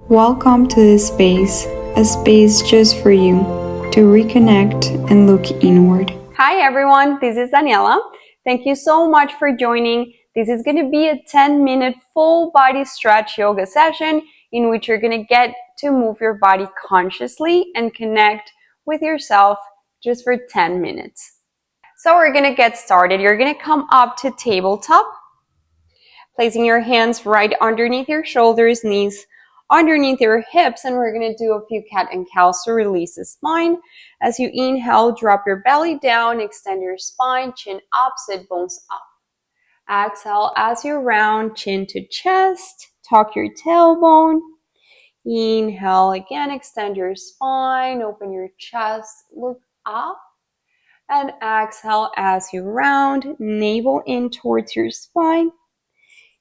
Welcome to this space, a space just for you to reconnect and look inward. Hi everyone, this is Daniela. Thank you so much for joining. This is going to be a 10-minute full body stretch yoga session in which you're going to get to move your body consciously and connect with yourself just for 10 minutes. So we're going to get started. You're going to come up to tabletop, placing your hands right underneath your shoulders, knees underneath your hips, and we're going to do a few cat and cows to release the spine. As you inhale, drop your belly down, extend your spine, chin up, sit bones up. Exhale as you round, chin to chest, tuck your tailbone. Inhale again, extend your spine, open your chest, look up. And exhale as you round, navel in towards your spine.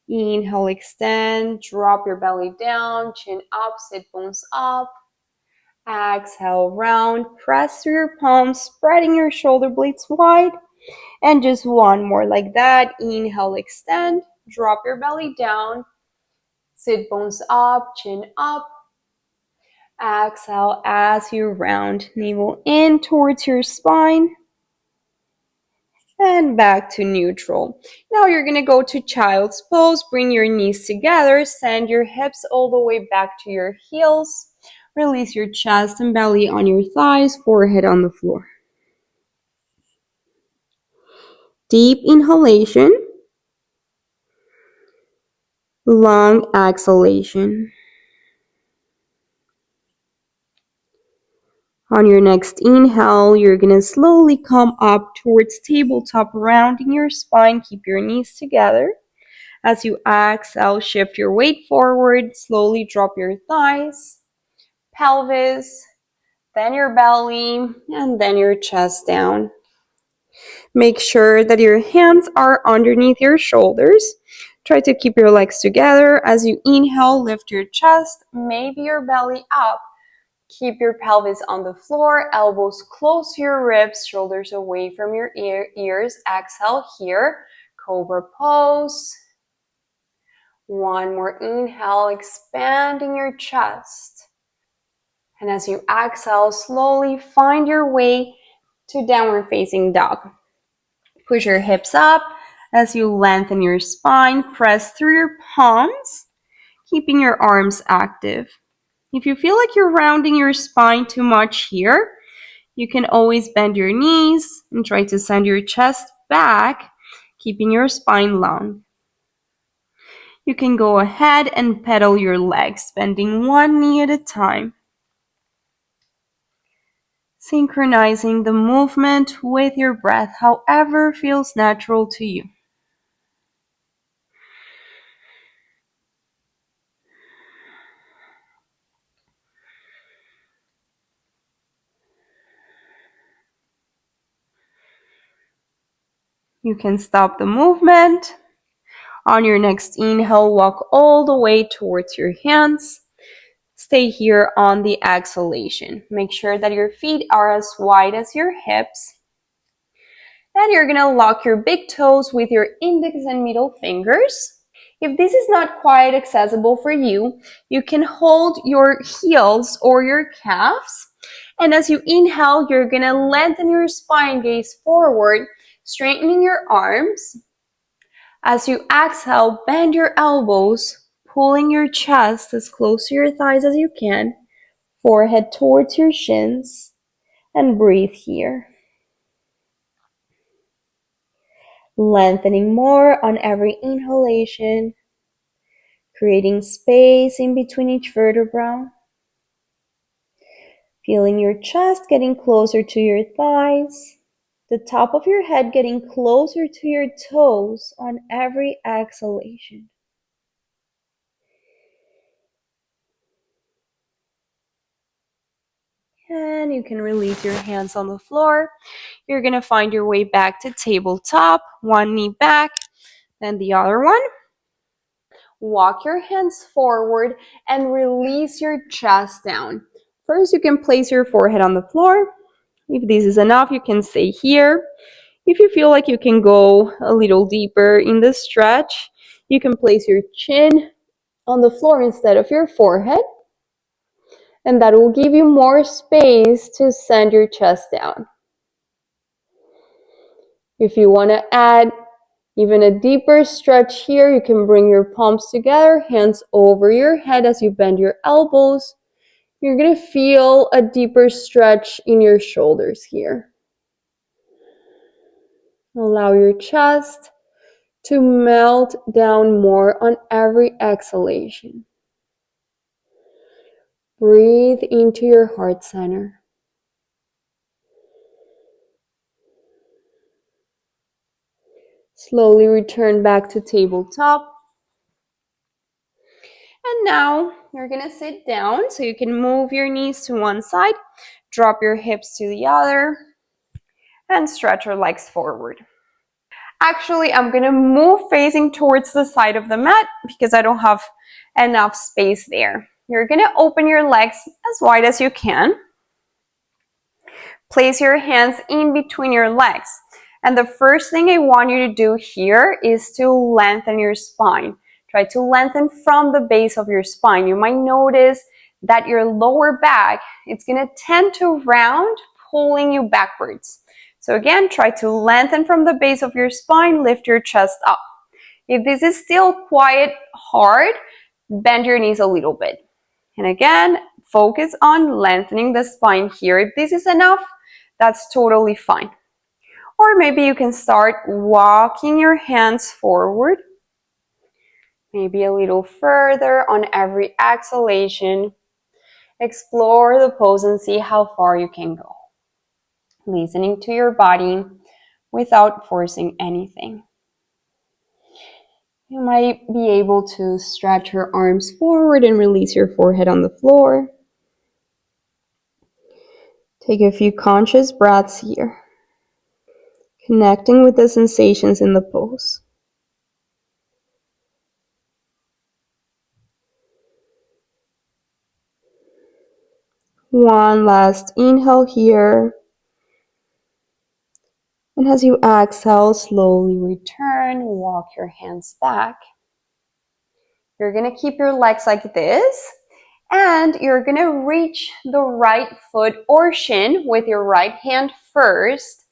Inhale, extend, drop your belly down, chin up, sit bones up. Exhale, round, press through your palms, spreading your shoulder blades wide. And just one more like that. Inhale, extend, drop your belly down, sit bones up, chin up. Exhale as you round, navel in towards your spine. And back to neutral. Now you're going to go to child's pose. Bring your knees together. Send your hips all the way back to your heels. Release your chest and belly on your thighs, forehead on the floor. Deep inhalation. Long exhalation. On your next inhale, you're going to slowly come up towards tabletop, rounding your spine. Keep your knees together. As you exhale, shift your weight forward. Slowly drop your thighs, pelvis, then your belly, and then your chest down. Make sure that your hands are underneath your shoulders. Try to keep your legs together. As you inhale, lift your chest, maybe your belly up. Keep your pelvis on the floor, elbows close to your ribs, shoulders away from your ears. Exhale here, cobra pose. One more inhale, expanding your chest. And as you exhale, slowly find your way to downward facing dog. Push your hips up as you lengthen your spine. Press through your palms, keeping your arms active. If you feel like you're rounding your spine too much here, you can always bend your knees and try to send your chest back, keeping your spine long. You can go ahead and pedal your legs, bending one knee at a time. Synchronizing the movement with your breath, however feels natural to you. You can stop the movement. On your next inhale, walk all the way towards your hands. Stay here on the exhalation. Make sure that your feet are as wide as your hips. And you're going to lock your big toes with your index and middle fingers. If this is not quite accessible for you, you can hold your heels or your calves. And as you inhale, you're going to lengthen your spine, gaze forward, straightening your arms. As you exhale, bend your elbows, pulling your chest as close to your thighs as you can, forehead towards your shins, and breathe here. Lengthening more on every inhalation, creating space in between each vertebra. Feeling your chest getting closer to your thighs, the top of your head getting closer to your toes on every exhalation. And you can release your hands on the floor. You're going to find your way back to tabletop, one knee back, then the other one. Walk your hands forward and release your chest down. First, you can place your forehead on the floor. If this is enough, you can stay here. If you feel like you can go a little deeper in the stretch, you can place your chin on the floor instead of your forehead. And that will give you more space to send your chest down. If you want to add even a deeper stretch here, you can bring your palms together, hands over your head as you bend your elbows. You're going to feel a deeper stretch in your shoulders here. Allow your chest to melt down more on every exhalation. Breathe into your heart center. Slowly return back to tabletop. And now you're going to sit down so you can move your knees to one side, drop your hips to the other, and stretch your legs forward. Actually, I'm going to move facing towards the side of the mat because I don't have enough space there. You're going to open your legs as wide as you can. Place your hands in between your legs. And the first thing I want you to do here is to lengthen your spine. Try to lengthen from the base of your spine. You might notice that your lower back, it's going to tend to round, pulling you backwards. So again, try to lengthen from the base of your spine, lift your chest up. If this is still quite hard, bend your knees a little bit. And again, focus on lengthening the spine here. If this is enough, that's totally fine. Or maybe you can start walking your hands forward, maybe a little further on every exhalation. Explore the pose and see how far you can go. Listening to your body without forcing anything. You might be able to stretch your arms forward and release your forehead on the floor. Take a few conscious breaths here, connecting with the sensations in the pose. One last inhale here. And as you exhale, slowly return, walk your hands back. You're going to keep your legs like this, and you're going to reach the right foot or shin with your right hand first.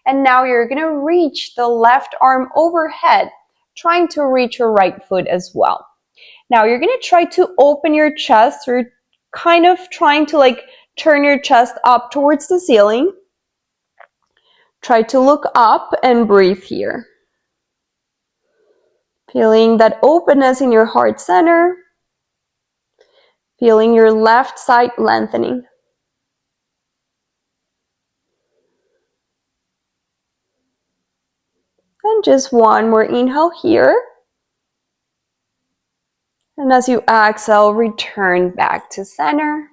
And now you're going to reach the left arm overhead, trying to reach your right foot as well. Now you're going to try to open your chest. You're kind of trying to turn your chest up towards the ceiling. Try to look up and breathe here. Feeling that openness in your heart center. Feeling your left side lengthening. And just one more inhale here. And as you exhale, return back to center.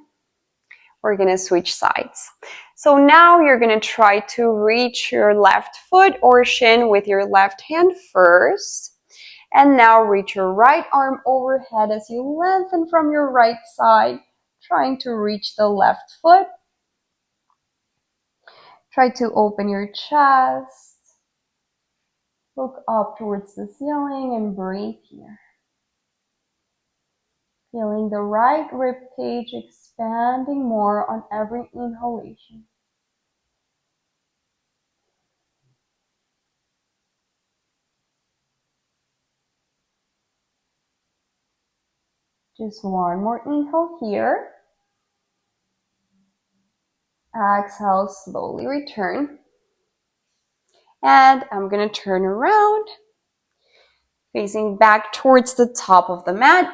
We're going to switch sides. So now you're going to try to reach your left foot or shin with your left hand first. And now reach your right arm overhead as you lengthen from your right side, trying to reach the left foot. Try to open your chest. Look up towards the ceiling and breathe here. Feeling the right rib cage expanding more on every inhalation. Just one more inhale here. Exhale, slowly return. And I'm going to turn around, facing back towards the top of the mat.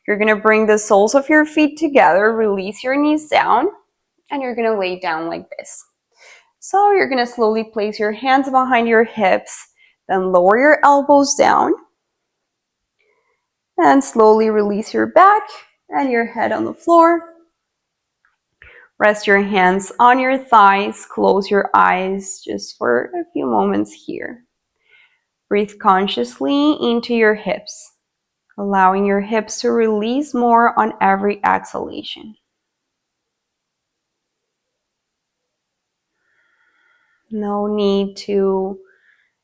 You're going to bring the soles of your feet together, release your knees down, and you're going to lay down like this. So you're going to slowly place your hands behind your hips, then lower your elbows down, and slowly release your back and your head on the floor. Rest your hands on your thighs, close your eyes just for a few moments here. Breathe consciously into your hips, allowing your hips to release more on every exhalation. No need to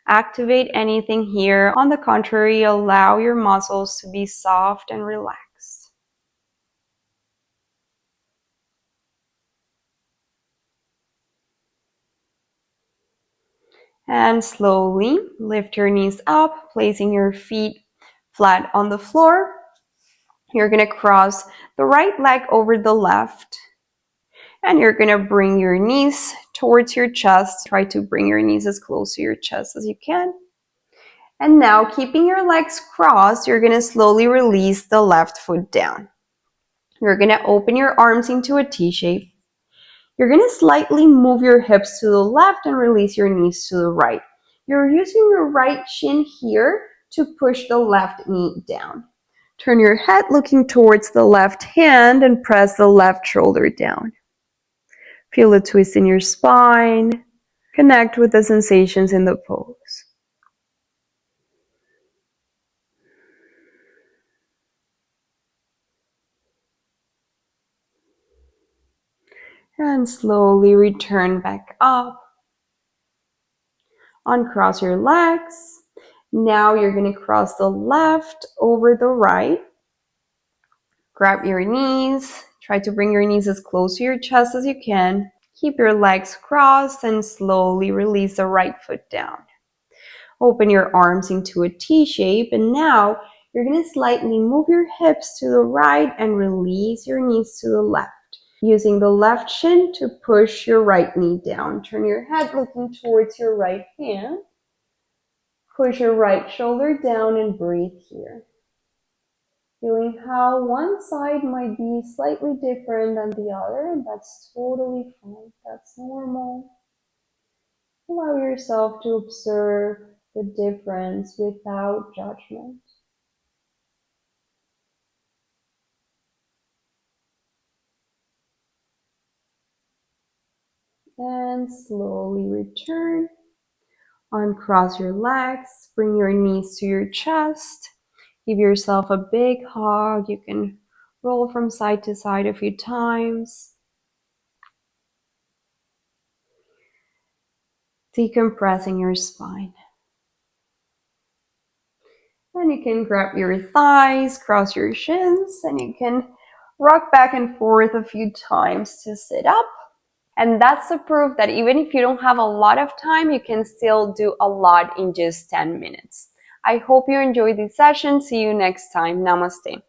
activate anything here. On the contrary, allow your muscles to be soft and relaxed. And slowly lift your knees up, placing your feet flat on the floor. You're going to cross the right leg over the left. And you're going to bring your knees towards your chest. Try to bring your knees as close to your chest as you can. And now, keeping your legs crossed, you're going to slowly release the left foot down. You're going to open your arms into a T shape. You're going to slightly move your hips to the left and release your knees to the right. You're using your right shin here to push the left knee down. Turn your head looking towards the left hand and press the left shoulder down. Feel a twist in your spine. Connect with the sensations in the pose. And slowly return back up. Uncross your legs. Now you're going to cross the left over the right. Grab your knees. Try to bring your knees as close to your chest as you can. Keep your legs crossed and slowly release the right foot down. Open your arms into a T shape, and now you're going to slightly move your hips to the right and release your knees to the left. Using the left shin to push your right knee down. Turn your head looking towards your right hand. Push your right shoulder down and breathe here. Feeling how one side might be slightly different than the other, and that's totally fine. That's normal. Allow yourself to observe the difference without judgment. And slowly return. Uncross your legs, bring your knees to your chest. Give yourself a big hug. You can roll from side to side a few times. Decompressing your spine. And you can grab your thighs, cross your shins, and you can rock back and forth a few times to sit up. And that's the proof that even if you don't have a lot of time, you can still do a lot in just 10 minutes. I hope you enjoyed this session. See you next time. Namaste.